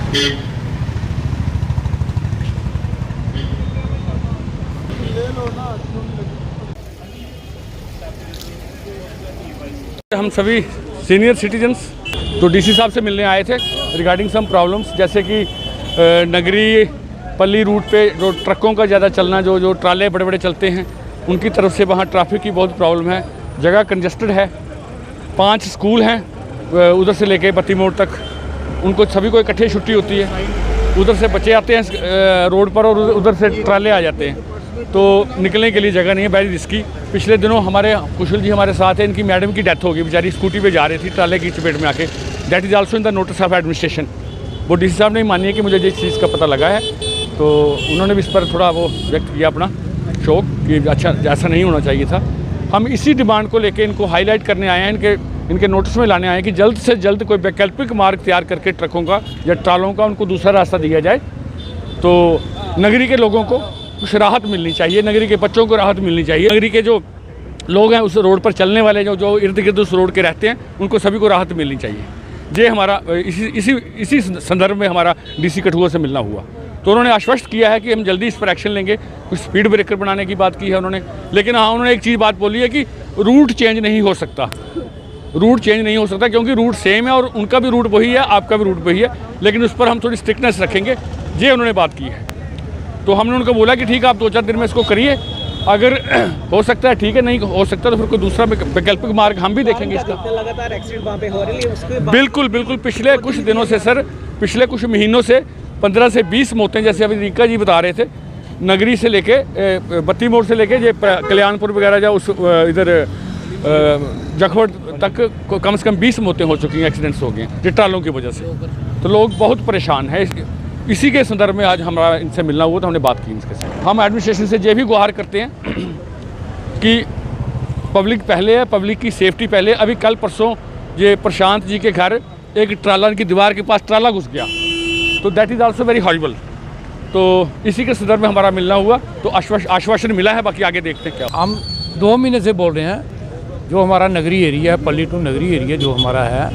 हम सभी senior citizens तो डीसी साहब से मिलने आए थे रिगार्डिंग सम प्रॉब्लम्स, जैसे कि नगरी पल्ली रूट पे जो ट्रकों का ज़्यादा चलना, जो ट्राले बड़े बड़े चलते हैं उनकी तरफ से वहाँ ट्रैफिक की बहुत प्रॉब्लम है। जगह कंजस्टेड है। 5 स्कूल हैं उधर से लेके बत्ती मोड़ तक, उनको सभी को इकट्ठे छुट्टी होती है। उधर से बच्चे आते हैं रोड पर और उधर से ट्राले आ जाते हैं, तो निकलने के लिए जगह नहीं है, वेरी रिस्की। पिछले दिनों हमारे कुशल जी हमारे साथ हैं, इनकी मैडम की डेथ हो गई, बेचारी स्कूटी पे जा रही थी, ट्राले की चपेट में आके। That is also in the notice of administration. वो डीसी साहब ने मानी है कि मुझे जिस चीज़ का पता लगा है, तो उन्होंने भी इस पर थोड़ा वो व्यक्त किया अपना शौक कि अच्छा ऐसा नहीं होना चाहिए था। हम इसी डिमांड को लेके इनको हाईलाइट करने आए हैं, इनके नोटिस में लाने आए हैं कि जल्द से जल्द कोई वैकल्पिक मार्ग तैयार करके ट्रकों का या ट्रालों का उनको दूसरा रास्ता दिया जाए, तो नगरी के लोगों को कुछ राहत मिलनी चाहिए, नगरी के बच्चों को राहत मिलनी चाहिए। नगरी के जो लोग हैं उस रोड पर चलने वाले जो इर्द गिर्द उस रोड के रहते हैं, उनको सभी को राहत मिलनी चाहिए। ये हमारा इसी संदर्भ में हमारा डीसी कठुआ से मिलना हुआ, तो उन्होंने आश्वस्त किया है कि हम जल्दी इस पर एक्शन लेंगे। कुछ स्पीड ब्रेकर बनाने की बात की है उन्होंने, लेकिन हाँ उन्होंने एक चीज़ बात बोली है कि रूट चेंज नहीं हो सकता, रूट चेंज नहीं हो सकता क्योंकि रूट सेम है और उनका भी रूट वही है, आपका भी रूट वही है, लेकिन उस पर हम थोड़ी स्ट्रिक्टनेस रखेंगे, ये उन्होंने बात की है। तो हमने उनको बोला कि ठीक है आप 2-4 दिन में इसको करिए, अगर हो सकता है ठीक है, नहीं हो सकता तो फिर कोई दूसरा वैकल्पिक मार्ग हम भी देखेंगे इसका। लगातार एक्सीडेंट वहाँ पे हो रही है उसके बिल्कुल पिछले कुछ दिनों से सर, पिछले कुछ महीनों से 15 से 20 मौतें, जैसे अभी रीका जी बता रहे थे, नगरी से लेके बत्ती मोड़ से लेके ये कल्याणपुर वगैरह या उस इधर जखवट तक कम से कम 20 मौतें हो चुकी हैं, एक्सीडेंट्स हो गए हैं ये ट्रालों की वजह से। तो लोग बहुत परेशान हैं। इसी के संदर्भ में आज हमारा इनसे मिलना हुआ, तो हमने बात की इनके साथ। हम एडमिनिस्ट्रेशन से ये भी गुहार करते हैं कि पब्लिक पहले है, पब्लिक की सेफ्टी पहले। अभी कल परसों ये प्रशांत जी के घर एक ट्राला की दीवार के पास ट्राला घुस गया, तो that is also very horrible. तो इसी के संदर्भ में हमारा मिलना हुआ, तो आश्वासन मिला है, बाकी आगे देखते हैं क्या। हम 2 महीने से बोल रहे हैं, जो हमारा नगरी एरिया है, पल्ली टू नगरी एरिया जो हमारा है,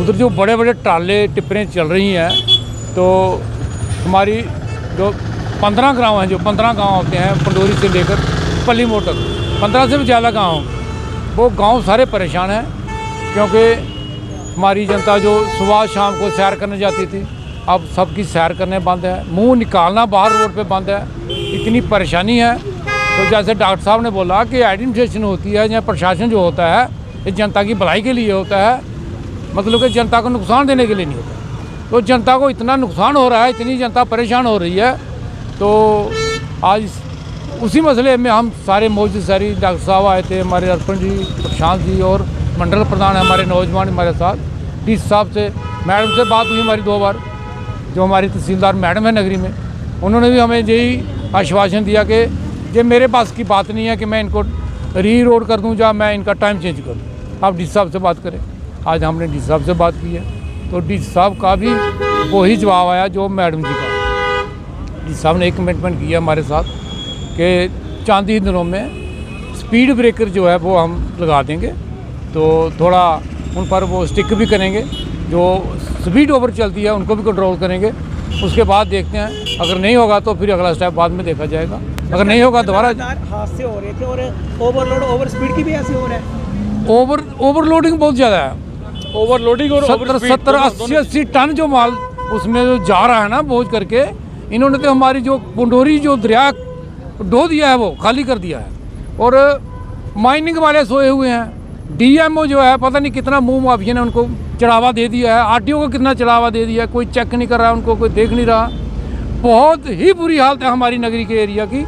उधर जो बड़े बड़े ट्राले टिप्परें चल रही हैं, तो हमारी जो 15 गाँव हैं, जो 15 गाँव होते हैं पंडोरी से लेकर पल्ली मोड़ तक, 15 से भी ज़्यादा गाँव, वो गाँव सारे परेशान हैं, क्योंकि हमारी जनता जो सुबह शाम को सैर करने जाती थी, अब सबकी सैर करने बंद है, मुंह निकालना बाहर रोड पे बंद है, इतनी परेशानी है। तो जैसे डॉक्टर साहब ने बोला कि एडमिनिस्ट्रेशन होती है या प्रशासन जो होता है, ये जनता की भलाई के लिए होता है, मतलब कि जनता को नुकसान देने के लिए नहीं होता। तो जनता को इतना नुकसान हो रहा है, इतनी जनता परेशान हो रही है, तो आज उसी मसले में हम सारे मौजूद सारी डॉक्टर साहब आए थे, हमारे अर्पण जी, प्रशांत जी और मंडल प्रधान हमारे नौजवान हमारे साथ, डीसी साहब से, मैडम से बात हुई हमारी 2 बार, जो हमारी तहसीलदार मैडम है नगरी में, उन्होंने भी हमें यही आश्वासन दिया कि ये मेरे पास की बात नहीं है कि मैं इनको री रोड कर दूं या मैं इनका टाइम चेंज कर दूं, आप डीसी साहब से बात करें। आज हमने डीसी साहब से बात की है, तो डीसी साहब का भी वही जवाब आया जो मैडम जी का। डीसी साहब ने एक कमिटमेंट किया हमारे साथ कि चांद ही दिनों में स्पीड ब्रेकर जो है वो हम लगा देंगे, तो थोड़ा उन पर वो स्टिक भी करेंगे, जो स्पीड ओवर चलती है उनको भी कंट्रोल करेंगे। उसके बाद देखते हैं, अगर नहीं होगा तो फिर अगला स्टेप बाद में देखा जाएगा, अगर नहीं होगा दोबारा। हादसे हो रहे थे और ओवरलोड ओवर स्पीड की भी ऐसे हो रहा है। ओवरलोडिंग बहुत ज़्यादा है, ओवरलोडिंग और 70-80 टन जो माल उसमें जो जा रहा है ना बोझ करके, इन्होंने तो हमारी जो पंडोरी जो दरिया ढो दिया है वो खाली कर दिया है, और माइनिंग वाले सोए हुए हैं। डीएमओ जो है पता नहीं कितना मुंह माफिया ने उनको चढ़ावा दे दिया है, आरटीओ को कितना चढ़ावा दे दिया है, कोई चेक नहीं कर रहा, उनको कोई देख नहीं रहा। बहुत ही बुरी हालत है हमारी नगरी के एरिया की,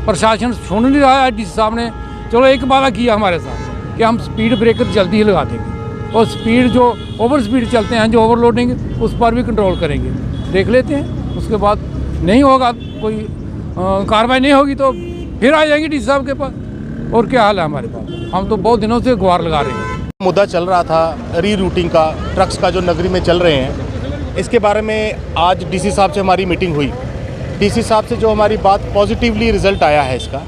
प्रशासन सुन नहीं रहा है। डीसी साहब ने चलो एक वादा किया हमारे साथ कि हम स्पीड ब्रेकर जल्दी ही लगा देंगे, और स्पीड जो ओवर स्पीड चलते हैं, जो ओवरलोडिंग, उस पर भी कंट्रोल करेंगे। देख लेते हैं, उसके बाद नहीं होगा, कोई कार्रवाई नहीं होगी तो फिर आ जाएंगे डीसी साहब के पास। और क्या हाल है हमारे पास, हम तो बहुत दिनों से गुहार लगा रहे हैं। मुद्दा चल रहा था री रूटिंग का, ट्रक्स का जो नगरी में चल रहे हैं, इसके बारे में आज डीसी साहब से हमारी मीटिंग हुई। डीसी साहब से जो हमारी बात पॉजिटिवली रिजल्ट आया है इसका,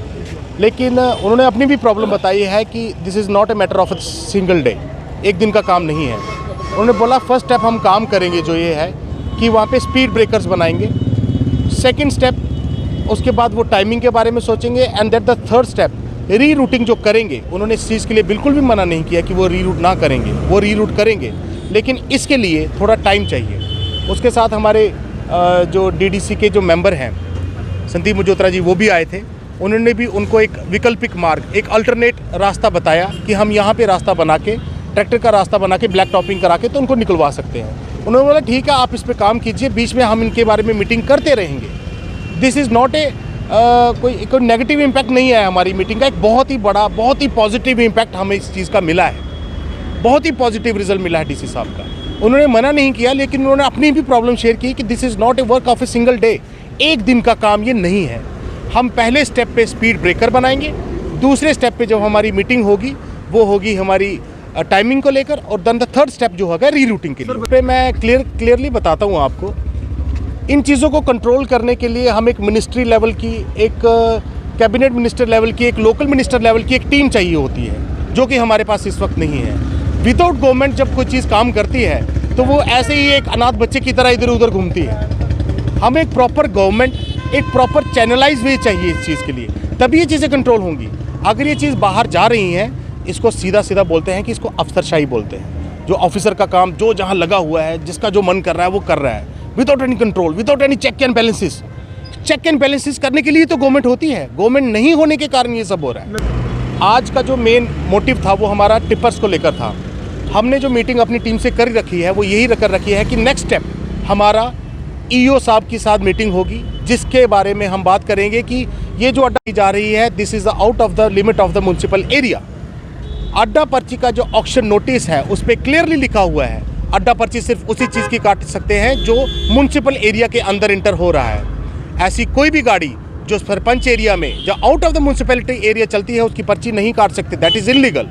लेकिन उन्होंने अपनी भी प्रॉब्लम बताई है कि this is not a matter of a single day, एक दिन का काम नहीं है। उन्होंने बोला फर्स्ट स्टेप हम काम करेंगे जो ये है कि वहाँ पे स्पीड ब्रेकर्स बनाएंगे। सेकंड स्टेप, उसके बाद वो टाइमिंग के बारे में सोचेंगे। And that the third step, री रूटिंग जो करेंगे, उन्होंने इस चीज़ के लिए बिल्कुल भी मना नहीं किया कि वो री रूट ना करेंगे, वो री रूट करेंगे, लेकिन इसके लिए थोड़ा टाइम चाहिए। उसके साथ हमारे जो डीडीसी के जो मेंबर हैं संदीप मजोत्रा जी, वो भी आए थे। उन्होंने भी उनको एक वैकल्पिक मार्ग, एक अल्टरनेट रास्ता बताया कि हम यहाँ पे रास्ता बना के, ट्रैक्टर का रास्ता बना के ब्लैक टॉपिंग करा के तो उनको निकलवा सकते हैं। उन्होंने बोला ठीक है, आप इस पर काम कीजिए, बीच में हम इनके बारे में मीटिंग करते रहेंगे। दिस इज़ नॉट ए कोई नेगेटिव इम्पैक्ट नहीं है हमारी मीटिंग का। एक बहुत ही बड़ा, बहुत ही पॉजिटिव इम्पैक्ट हमें इस चीज़ का मिला है, बहुत ही पॉजिटिव रिजल्ट मिला है डीसी साहब का। उन्होंने मना नहीं किया, लेकिन उन्होंने अपनी भी प्रॉब्लम शेयर की कि this is not a work of a single day, एक दिन का काम ये नहीं है। हम पहले स्टेप पे स्पीड ब्रेकर बनाएंगे, दूसरे स्टेप पे जब हमारी मीटिंग होगी वो होगी हमारी टाइमिंग को लेकर, और देन द थर्ड स्टेप जो होगा री रूटिंग के लिए। पे मैं क्लियरली बताता हूँ आपको, इन चीज़ों को कंट्रोल करने के लिए हम एक मिनिस्ट्री लेवल की, एक कैबिनेट मिनिस्टर लेवल की, एक लोकल मिनिस्टर लेवल की एक टीम चाहिए होती है, जो कि हमारे पास इस वक्त नहीं है। विदाउट गवर्नमेंट जब कोई चीज़ काम करती है तो वो ऐसे ही एक अनाथ बच्चे की तरह इधर उधर घूमती है। हमें एक प्रॉपर गवर्नमेंट, एक प्रॉपर चैनलाइज वे चाहिए इस चीज़ के लिए, तभी ये चीज़ें कंट्रोल होंगी। अगर ये चीज़ बाहर जा रही हैं, इसको सीधा सीधा बोलते हैं कि इसको अफसरशाही बोलते हैं। जो ऑफिसर का काम, जो जहाँ लगा हुआ है, जिसका जो मन कर रहा है वो कर रहा है, without any control, without any check and balances. Check and balances करने के लिए तो गवर्नमेंट होती है, गवर्नमेंट नहीं होने के कारण ये सब हो रहा है। आज का जो मेन मोटिव था वो हमारा टिपर्स को लेकर था। हमने जो मीटिंग अपनी टीम से कर रखी है वो यही कर रखी है कि नेक्स्ट स्टेप हमारा ईओ साहब के साथ मीटिंग होगी, जिसके बारे में हम बात करेंगे कि ये जो अड्डा की जा रही है, this is out of the limit of the municipal area. अड्डा पर्ची का जो ऑक्शन नोटिस है उस पर क्लियरली लिखा हुआ है, अड्डा पर्ची सिर्फ उसी चीज़ की काट सकते हैं जो म्युनिसिपल एरिया के अंदर इंटर हो रहा है। ऐसी कोई भी गाड़ी जो सरपंच एरिया में, जो out of the municipality area चलती है, उसकी पर्ची नहीं काट सकते, दैट इज़ इलीगल।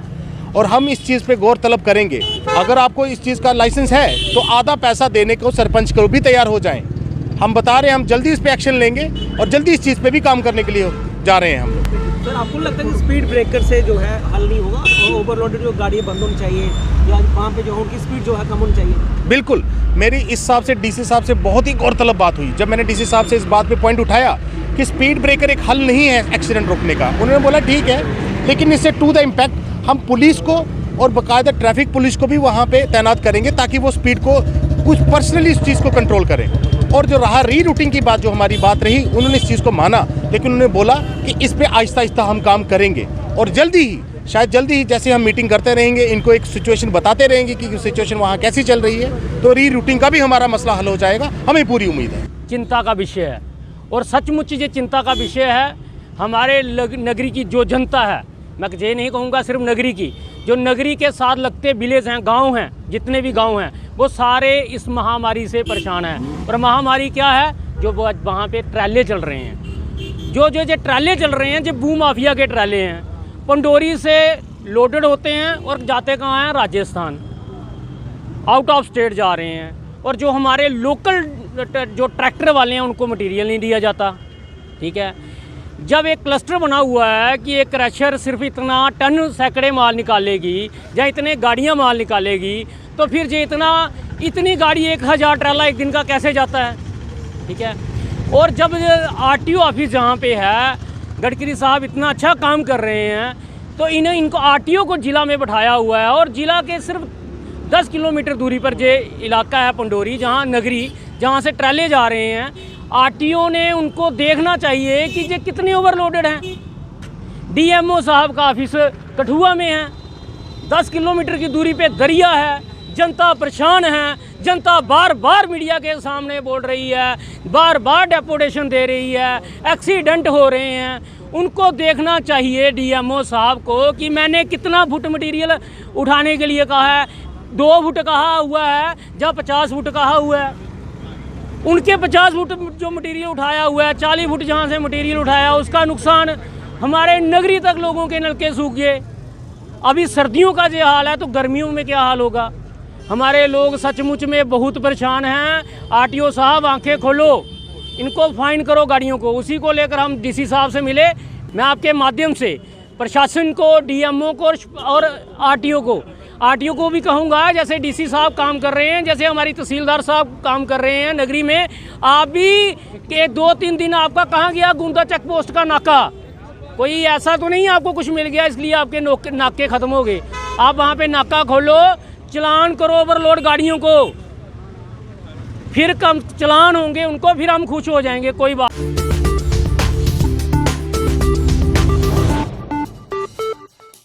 और हम इस चीज़ पे गौर तलब करेंगे। अगर आपको इस चीज़ का लाइसेंस है तो आधा पैसा देने को सरपंच को भी तैयार हो जाएं। हम बता रहे हैं, हम जल्दी इस पे एक्शन लेंगे और जल्दी इस चीज़ पे भी काम करने के लिए जा रहे हैं हम लोग। सर, आपको लगता है कि स्पीड ब्रेकर से जो है हल नहीं होगा, और ओवरलोडेड जो गाड़ियाँ बंद होनी चाहिए, या वहाँ पे जो उनकी स्पीड जो है कम होनी चाहिए? बिल्कुल, मेरी इस हिसाब से डीसी साहब से बहुत ही गौरतलब बात हुई। जब मैंने डीसी साहब से इस बात पे पॉइंट उठाया कि स्पीड ब्रेकर एक हल नहीं है एक्सीडेंट रोकने का, उन्होंने बोला ठीक है, लेकिन इससे टू द इम्पैक्ट हम पुलिस को और बाकायदा ट्रैफिक पुलिस को भी वहाँ पे तैनात करेंगे, ताकि वो स्पीड को कुछ पर्सनली इस चीज़ को कंट्रोल करें। और जो रहा री रूटिंग की बात, जो हमारी बात रही, उन्होंने इस चीज़ को माना, लेकिन उन्होंने बोला कि इस पे आहिस्ता आहिस्ता हम काम करेंगे और जल्दी ही, शायद जल्दी ही, जैसे हम मीटिंग करते रहेंगे, इनको एक सिचुएशन बताते रहेंगे कि सिचुएशन वहाँ कैसी चल रही है, तो री रूटिंग का भी हमारा मसला हल हो जाएगा, हमें पूरी उम्मीद है। चिंता का विषय है, और सचमुच ये चिंता का विषय है हमारे नगरी की जो जनता है। मैं ये नहीं कहूँगा सिर्फ नगरी की, जो नगरी के साथ लगते विलेज हैं, गांव हैं, जितने भी गांव हैं, वो सारे इस महामारी से परेशान हैं। और महामारी क्या है? जो वहाँ पे ट्राले चल रहे हैं, जो ट्राले चल रहे हैं, जो भू माफिया के ट्राले हैं, पंडोरी से लोडेड होते हैं और जाते कहाँ हैं? राजस्थान, आउट ऑफ स्टेट जा रहे हैं। और जो हमारे लोकल जो ट्रैक्टर वाले हैं, उनको मटेरियल नहीं दिया जाता। ठीक है, जब एक क्लस्टर बना हुआ है कि एक क्रशर सिर्फ इतना टन सैकड़े माल निकालेगी या इतने गाड़ियां माल निकालेगी, तो फिर जो इतनी गाड़ी 1000 ट्राला एक दिन का कैसे जाता है? ठीक है, और जब आरटीओ ऑफिस जहाँ पे है, गडकरी साहब इतना अच्छा काम कर रहे हैं, तो इनको आरटीओ को ज़िला में बैठाया हुआ है, और ज़िला के सिर्फ 10 किलोमीटर दूरी पर जो इलाका है पंडोरी, जहाँ नगरी, जहाँ से ट्राले जा रहे हैं, आरटीओ ने उनको देखना चाहिए कि ये कितने ओवरलोडेड हैं। डीएमओ साहब का ऑफिस कठुआ में है, 10 किलोमीटर की दूरी पे दरिया है, जनता परेशान है, जनता बार बार मीडिया के सामने बोल रही है, बार बार डेपुटेशन दे रही है, एक्सीडेंट हो रहे हैं। उनको देखना चाहिए डीएमओ साहब को कि मैंने कितना फुट मटेरियल उठाने के लिए कहा है। 2 फुट कहा हुआ है, जहाँ 50 फुट कहा हुआ है, उनके 50 फुट जो मटेरियल उठाया हुआ है, 40 फुट जहाँ से मटेरियल उठाया, उसका नुकसान हमारे नगरी तक लोगों के नलके सूख गए। अभी सर्दियों का जो हाल है, तो गर्मियों में क्या हाल होगा? हमारे लोग सचमुच में बहुत परेशान हैं। आरटीओ साहब आंखें खोलो, इनको फाइन करो गाड़ियों को। उसी को लेकर हम डीसी साहब से मिले। मैं आपके माध्यम से प्रशासन को, डीएमओ को और आरटीओ को आरटीओ को भी कहूँगा, जैसे डीसी साहब काम कर रहे हैं, जैसे हमारी तहसीलदार साहब काम कर रहे हैं नगरी में, आप भी के 2-3 दिन आपका कहाँ गया गुंदा चेक पोस्ट का नाका? कोई ऐसा तो नहीं आपको कुछ मिल गया इसलिए आपके नाके ख़त्म हो गए? आप वहाँ पे नाका खोलो, चलान करो ओवरलोड गाड़ियों को, फिर कम चलान होंगे उनको, फिर हम खुश हो जाएंगे, कोई बात।